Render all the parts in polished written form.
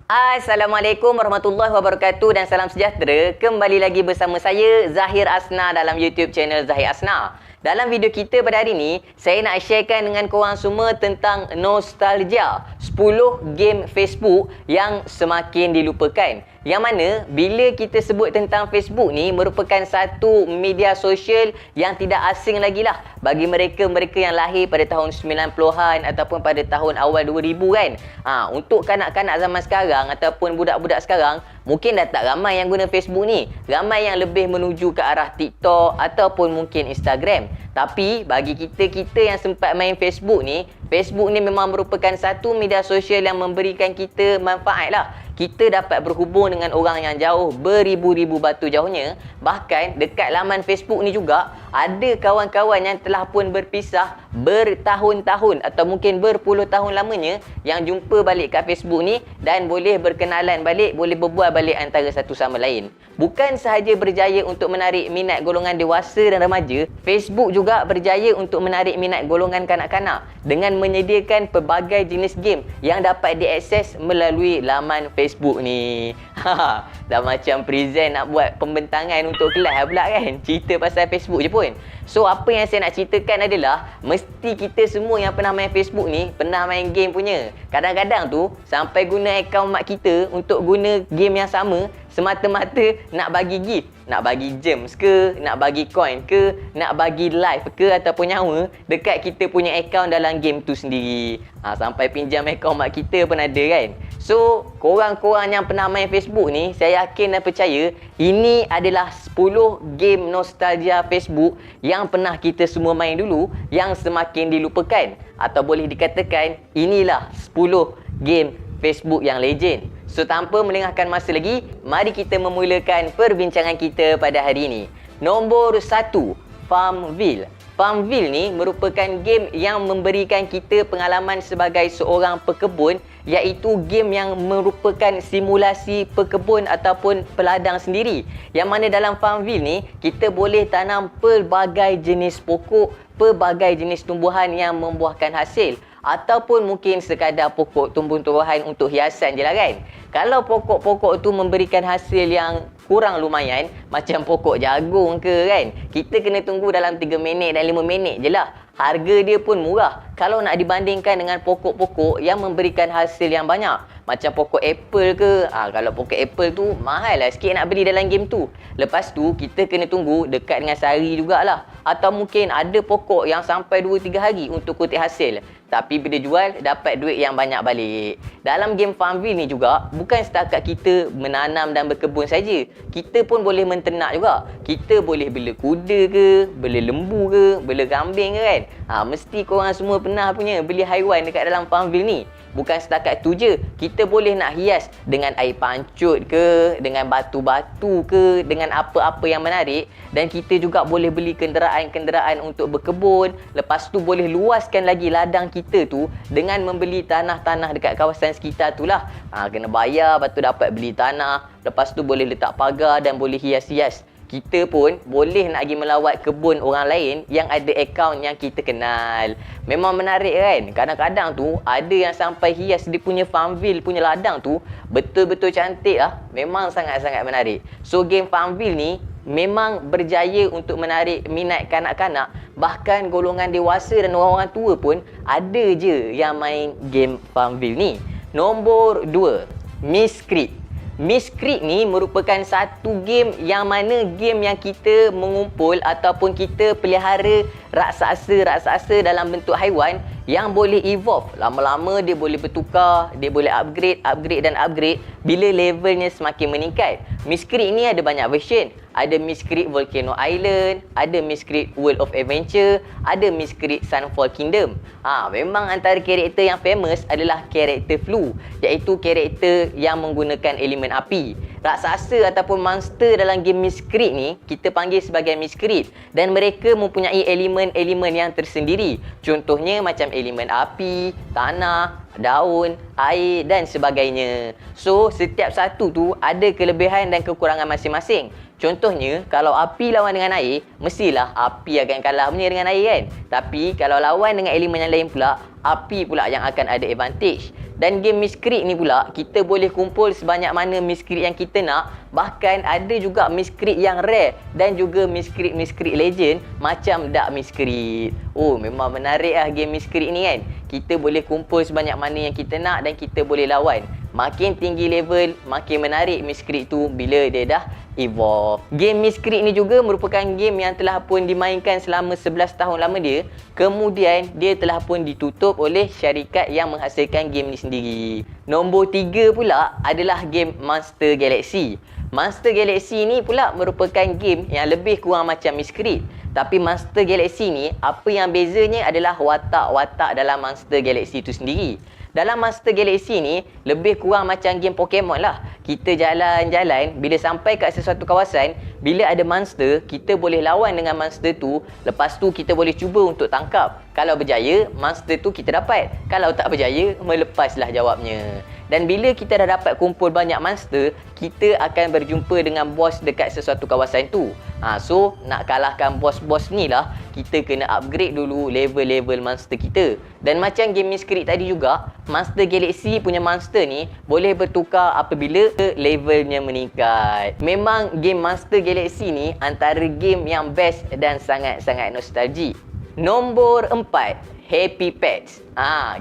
Assalamualaikum warahmatullahi wabarakatuh dan salam sejahtera. Kembali lagi bersama saya Zahir Asna dalam YouTube channel Zahir Asna. Dalam video kita pada hari ini, saya nak sharekan dengan korang semua tentang nostalgia 10 game Facebook yang semakin dilupakan. Yang mana bila kita sebut tentang Facebook ni merupakan satu media sosial yang tidak asing lagi lah bagi mereka-mereka yang lahir pada tahun 90-an ataupun pada tahun awal 2000 kan. Untuk kanak-kanak zaman sekarang ataupun budak-budak sekarang, mungkin dah tak ramai yang guna Facebook ni. Ramai yang lebih menuju ke arah TikTok ataupun mungkin Instagram. Tapi bagi kita yang sempat main Facebook ni memang merupakan satu media sosial yang memberikan kita manfaat lah. Kita dapat berhubung dengan orang yang jauh beribu-ribu batu jauhnya. Bahkan dekat laman Facebook ni juga ada kawan-kawan yang telah pun berpisah bertahun-tahun atau mungkin berpuluh tahun lamanya yang jumpa balik kat Facebook ni dan boleh berkenalan balik, boleh berbual balik antara satu sama lain. Bukan sahaja berjaya untuk menarik minat golongan dewasa dan remaja, Facebook juga berjaya untuk menarik minat golongan kanak-kanak dengan menyediakan pelbagai jenis game yang dapat diakses melalui laman Facebook ni. Dah macam present nak buat pembentangan untuk kelas pula kan. Cerita pasal Facebook je pun. So apa yang saya nak ceritakan adalah mesti kita semua yang pernah main Facebook ni pernah main game punya. Kadang-kadang tu sampai guna akaun mak kita untuk guna game yang sama semata-mata nak bagi gift, nak bagi gems ke, nak bagi coin ke, nak bagi live ke ataupun nyawa dekat kita punya akaun dalam game tu sendiri. Sampai pinjam akaun mak kita pun ada kan. So korang-korang yang pernah main Facebook ni, saya yakin dan percaya ini adalah 10 game nostalgia Facebook yang pernah kita semua main dulu yang semakin dilupakan. Atau boleh dikatakan inilah 10 game Facebook yang legend. So tanpa melengahkan masa lagi, mari kita memulakan perbincangan kita pada hari ini. Nombor 1, Farmville. Farmville ni merupakan game yang memberikan kita pengalaman sebagai seorang pekebun, iaitu game yang merupakan simulasi pekebun ataupun peladang sendiri. Yang mana dalam Farmville ni kita boleh tanam pelbagai jenis pokok, pelbagai jenis tumbuhan yang membuahkan hasil. Ataupun mungkin sekadar pokok tumbuh-tumbuhan untuk hiasan je lah kan. Kalau pokok-pokok tu memberikan hasil yang kurang lumayan, macam pokok jagung ke kan, kita kena tunggu dalam 3 minit dan 5 minit je lah. Harga dia pun murah kalau nak dibandingkan dengan pokok-pokok yang memberikan hasil yang banyak. Macam pokok apple ke, kalau pokok apple tu mahal lah sikit nak beli dalam game tu. Lepas tu kita kena tunggu dekat dengan sehari jugalah. Atau mungkin ada pokok yang sampai 2-3 hari untuk kutip hasil. Tapi bila jual, dapat duit yang banyak balik. Dalam game Farmville ni juga, bukan setakat kita menanam dan berkebun saja. Kita pun boleh menternak juga. Kita boleh bela kuda ke, bela lembu ke, bela kambing ke kan. Mesti korang semua pernah punya beli haiwan dekat dalam Farmville ni. Bukan setakat tu je, kita boleh nak hias dengan air pancut ke, dengan batu-batu ke, dengan apa-apa yang menarik. Dan kita juga boleh beli kenderaan-kenderaan untuk berkebun. Lepas tu boleh luaskan lagi ladang kita tu dengan membeli tanah-tanah dekat kawasan sekitar tu lah. Kena bayar, lepas tu dapat beli tanah. Lepas tu boleh letak pagar dan boleh hias-hias. Kita pun boleh nak pergi melawat kebun orang lain yang ada akaun yang kita kenal. Memang menarik kan? Kadang-kadang tu ada yang sampai hias dia punya Farmville punya ladang tu betul-betul cantik lah. Memang sangat-sangat menarik. So game Farmville ni memang berjaya untuk menarik minat kanak-kanak. Bahkan golongan dewasa dan orang-orang tua pun ada je yang main game Farmville ni. Nombor 2, Miscreate. Miscreate ni merupakan satu game yang mana game yang kita mengumpul ataupun kita pelihara raksasa-raksasa dalam bentuk haiwan yang boleh evolve. Lama-lama dia boleh bertukar, dia boleh upgrade dan upgrade bila levelnya semakin meningkat. Miscreate ni ada banyak version. Ada Miscreate Volcano Island, ada Miscreate World of Adventure, ada Miscreate Sunfall Kingdom. Memang antara karakter yang famous adalah karakter Flu, iaitu karakter yang menggunakan elemen api. Raksasa ataupun monster dalam game Miscreate ni kita panggil sebagai Miscreate dan mereka mempunyai elemen-elemen yang tersendiri. Contohnya macam elemen api, tanah, daun, air dan sebagainya. So setiap satu tu ada kelebihan dan kekurangan masing-masing. Contohnya, kalau api lawan dengan air, mestilah api akan kalah punya dengan air kan. Tapi kalau lawan dengan elemen yang lain pula, api pula yang akan ada advantage. Dan game miscreate ni pula, kita boleh kumpul sebanyak mana miscreate yang kita nak. Bahkan ada juga miscreate yang rare dan juga miscreate legend macam Dark Miscreate. Oh, memang menarik lah game miscreate ni kan. Kita boleh kumpul sebanyak mana yang kita nak dan kita boleh lawan. Makin tinggi level, makin menarik miscreate tu bila dia dah evolve. Game miscreate ni juga merupakan game yang telah pun dimainkan selama 11 tahun lama dia. Kemudian dia telah pun ditutup oleh syarikat yang menghasilkan game ni sendiri. Nombor 3 pula adalah game Monster Galaxy. Monster Galaxy ni pula merupakan game yang lebih kurang macam miscreate. Tapi Monster Galaxy ni, apa yang bezanya adalah watak-watak dalam Monster Galaxy tu sendiri. Dalam Monster Galaxy ni, lebih kurang macam game Pokemon lah. Kita jalan-jalan, bila sampai kat sesuatu kawasan, bila ada monster, kita boleh lawan dengan monster tu. Lepas tu kita boleh cuba untuk tangkap. Kalau berjaya, monster tu kita dapat. Kalau tak berjaya, melepaslah jawabnya. Dan bila kita dah dapat kumpul banyak monster, kita akan berjumpa dengan bos dekat sesuatu kawasan tu. So, nak kalahkan bos-bos ni lah, kita kena upgrade dulu level-level monster kita. Dan macam game miscreate tadi juga, Monster Galaxy punya monster ni boleh bertukar apabila levelnya meningkat. Memang game Monster Galaxy ni antara game yang best dan sangat-sangat nostalgic. Nombor 4, Happy Pets.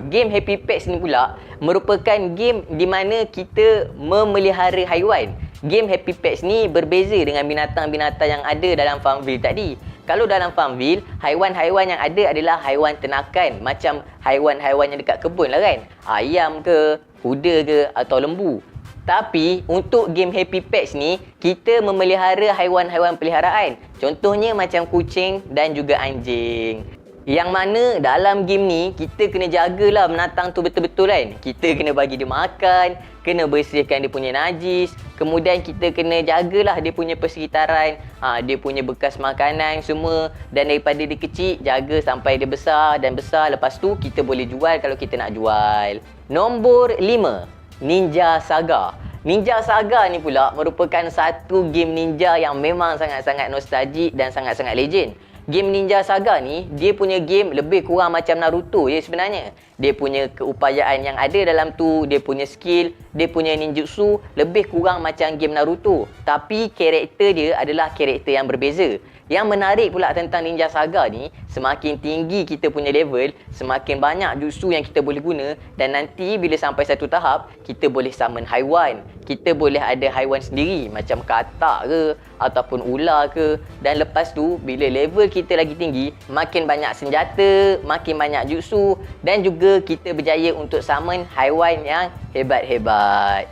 Game Happy Pets ni pula merupakan game di mana kita memelihara haiwan. Game Happy Pets ni berbeza dengan binatang-binatang yang ada dalam Farmville tadi. Kalau dalam Farmville, haiwan-haiwan yang ada adalah haiwan ternakan. Macam haiwan-haiwan yang dekat kebun lah kan. Ayam ke, kuda ke atau lembu. Tapi untuk game Happy Pets ni, kita memelihara haiwan-haiwan peliharaan. Contohnya macam kucing dan juga anjing. Yang mana dalam game ni, kita kena jagalah binatang tu betul-betul kan. Kita kena bagi dia makan, kena bersihkan dia punya najis. Kemudian kita kena jagalah dia punya persekitaran, dia punya bekas makanan semua. Dan daripada dia kecil, jaga sampai dia besar dan besar. Lepas tu kita boleh jual kalau kita nak jual. Nombor 5, Ninja Saga. Ninja Saga ni pula merupakan satu game ninja yang memang sangat-sangat nostalgic dan sangat-sangat legend. Game Ninja Saga ni, dia punya game lebih kurang macam Naruto je sebenarnya. Dia punya keupayaan yang ada dalam tu, dia punya skill, dia punya ninjutsu lebih kurang macam game Naruto. Tapi karakter dia adalah karakter yang berbeza. Yang menarik pula tentang Ninja Saga ni, semakin tinggi kita punya level, semakin banyak jutsu yang kita boleh guna. Dan nanti bila sampai satu tahap, kita boleh summon haiwan. Kita boleh ada haiwan sendiri macam katak ke ataupun ular ke. Dan lepas tu, bila level kita lagi tinggi, makin banyak senjata, makin banyak jutsu. Dan juga kita berjaya untuk summon haiwan yang hebat-hebat.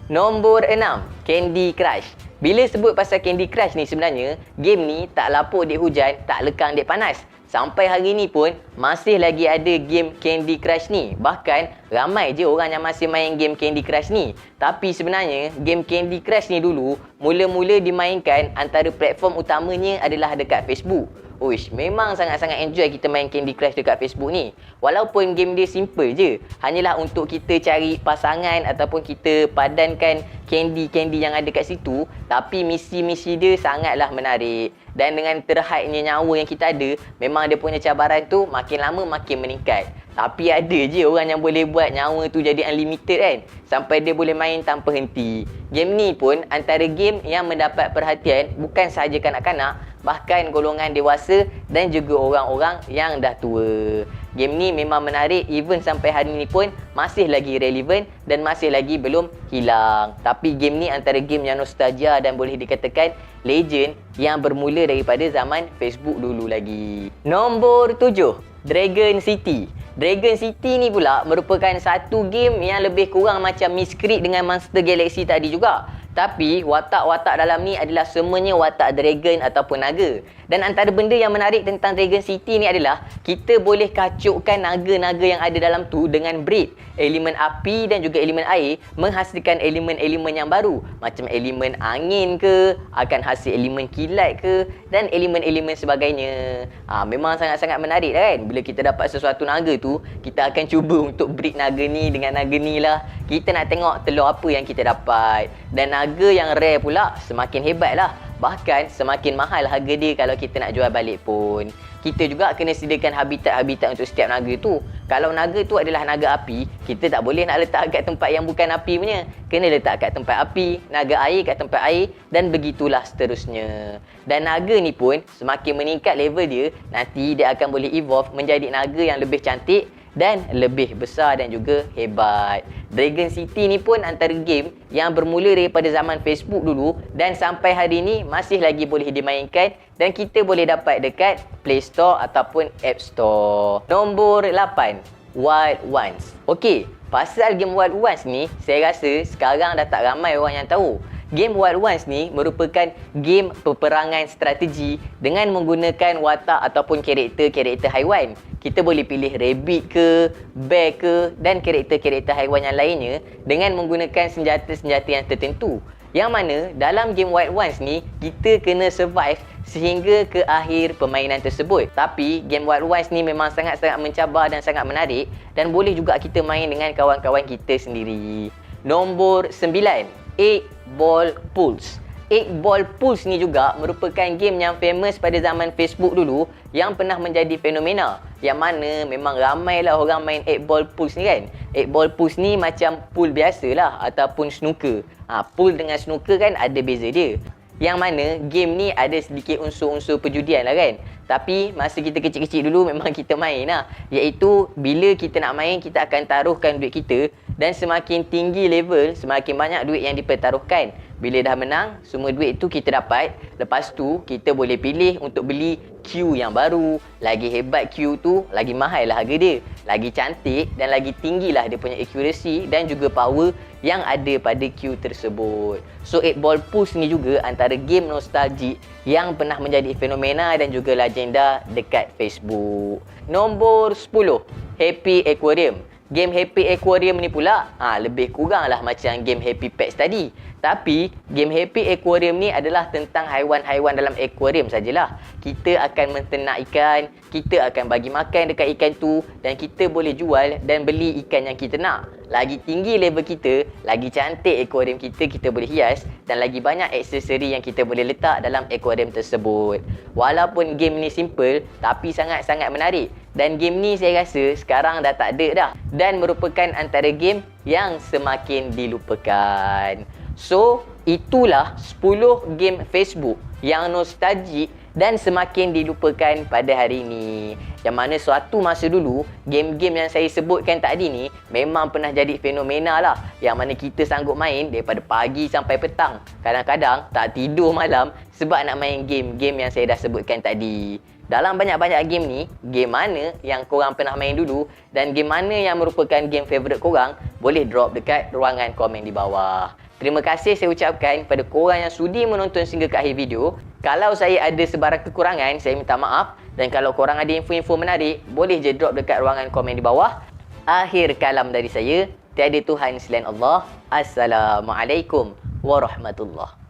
Nombor 6, Candy Crush. Bila sebut pasal Candy Crush ni sebenarnya, game ni tak lapuk dek hujan, tak lekang dek panas. Sampai hari ni pun masih lagi ada game Candy Crush ni. Bahkan ramai je orang yang masih main game Candy Crush ni. Tapi sebenarnya game Candy Crush ni dulu mula-mula dimainkan antara platform utamanya adalah dekat Facebook. Uish, memang sangat-sangat enjoy kita main Candy Crush dekat Facebook ni. Walaupun game dia simple je, hanyalah untuk kita cari pasangan ataupun kita padankan candy-candy yang ada kat situ. Tapi misi-misi dia sangatlah menarik. Dan dengan terhadnya nyawa yang kita ada, memang dia punya cabaran tu makin lama makin meningkat. Tapi ada je orang yang boleh buat nyawa tu jadi unlimited kan. Sampai dia boleh main tanpa henti. Game ni pun antara game yang mendapat perhatian bukan sahaja kanak-kanak, bahkan golongan dewasa dan juga orang-orang yang dah tua. Game ni memang menarik, even sampai hari ni pun masih lagi relevan dan masih lagi belum hilang. Tapi game ni antara game yang nostalgia dan boleh dikatakan legend yang bermula daripada zaman Facebook dulu lagi. Nombor 7, Dragon City. Dragon City ni pula merupakan satu game yang lebih kurang macam miscreate dengan Monster Galaxy tadi juga. Tapi watak-watak dalam ni adalah semuanya watak dragon ataupun naga. Dan antara benda yang menarik tentang Dragon City ni adalah kita boleh kacukkan naga-naga yang ada dalam tu dengan breed. Elemen api dan juga elemen air menghasilkan elemen-elemen yang baru. Macam elemen angin ke, akan hasil elemen kilat ke dan elemen-elemen sebagainya. Memang sangat-sangat menarik kan. Bila kita dapat sesuatu naga tu, kita akan cuba untuk breed naga ni dengan naga ni lah. Kita nak tengok telur apa yang kita dapat. Dan naga yang rare pula semakin hebat lah. Bahkan semakin mahal harga dia kalau kita nak jual balik pun. Kita juga kena sediakan habitat-habitat untuk setiap naga tu. Kalau naga tu adalah naga api, kita tak boleh nak letak kat tempat yang bukan api punya. Kena letak kat tempat api, naga air kat tempat air dan begitulah seterusnya. Dan naga ni pun semakin meningkat level dia, nanti dia akan boleh evolve menjadi naga yang lebih cantik dan lebih besar dan juga hebat. Dragon City ni pun antara game yang bermula daripada zaman Facebook dulu dan sampai hari ni masih lagi boleh dimainkan dan kita boleh dapat dekat Play Store ataupun App Store. Nombor 8, Wild Ones. Okey, pasal game Wild Ones ni, saya rasa sekarang dah tak ramai orang yang tahu. Game Wild Ones ni merupakan game peperangan strategi dengan menggunakan watak ataupun karakter-karakter haiwan. Kita boleh pilih rabbit ke, bear ke dan karakter-karakter haiwan yang lainnya dengan menggunakan senjata-senjata yang tertentu. Yang mana dalam game Wild Ones ni, kita kena survive sehingga ke akhir permainan tersebut. Tapi game Wild Ones ni memang sangat-sangat mencabar dan sangat menarik dan boleh juga kita main dengan kawan-kawan kita sendiri. Nombor 9, 8 Ball Pulse. 8 Ball Pulse ni juga merupakan game yang famous pada zaman Facebook dulu yang pernah menjadi fenomena. Yang mana memang ramailah orang main 8 Ball Pulse ni kan. 8 Ball Pulse ni macam pool biasalah ataupun snooker. Pool dengan snooker kan ada beza dia. Yang mana game ni ada sedikit unsur-unsur perjudian lah kan. Tapi masa kita kecil-kecil dulu memang kita main lah. Iaitu bila kita nak main, kita akan taruhkan duit kita. Dan semakin tinggi level, semakin banyak duit yang dipertaruhkan. Bila dah menang, semua duit tu kita dapat. Lepas tu, kita boleh pilih untuk beli queue yang baru. Lagi hebat queue tu, lagi mahal lah harga dia. Lagi cantik dan lagi tinggilah dia punya accuracy dan juga power yang ada pada queue tersebut. So 8 Ball Pulse ni juga antara game nostalgic yang pernah menjadi fenomena dan juga legenda dekat Facebook. Nombor 10, Happy Aquarium. Game Happy Aquarium ni pula lebih kurang lah macam game Happy Pets tadi. Tapi game Happy Aquarium ni adalah tentang haiwan-haiwan dalam aquarium sajalah. Kita akan menternak ikan, kita akan bagi makan dekat ikan tu dan kita boleh jual dan beli ikan yang kita nak. Lagi tinggi level kita, lagi cantik aquarium kita, kita boleh hias dan lagi banyak aksesori yang kita boleh letak dalam aquarium tersebut. Walaupun game ni simple tapi sangat-sangat menarik. Dan game ni saya rasa sekarang dah tak ada dah dan merupakan antara game yang semakin dilupakan. So, itulah 10 game Facebook yang nostalgic dan semakin dilupakan pada hari ini. Yang mana suatu masa dulu, game-game yang saya sebutkan tadi ni memang pernah jadi fenomena lah. Yang mana kita sanggup main daripada pagi sampai petang. Kadang-kadang tak tidur malam sebab nak main game-game yang saya dah sebutkan tadi. Dalam banyak-banyak game ni, game mana yang korang pernah main dulu dan game mana yang merupakan game favourite korang, boleh drop dekat ruangan komen di bawah. Terima kasih saya ucapkan kepada korang yang sudi menonton sehingga ke akhir video. Kalau saya ada sebarang kekurangan, saya minta maaf. Dan kalau korang ada info-info menarik, boleh je drop dekat ruangan komen di bawah. Akhir kalam dari saya, tiada Tuhan selain Allah. Assalamualaikum warahmatullahi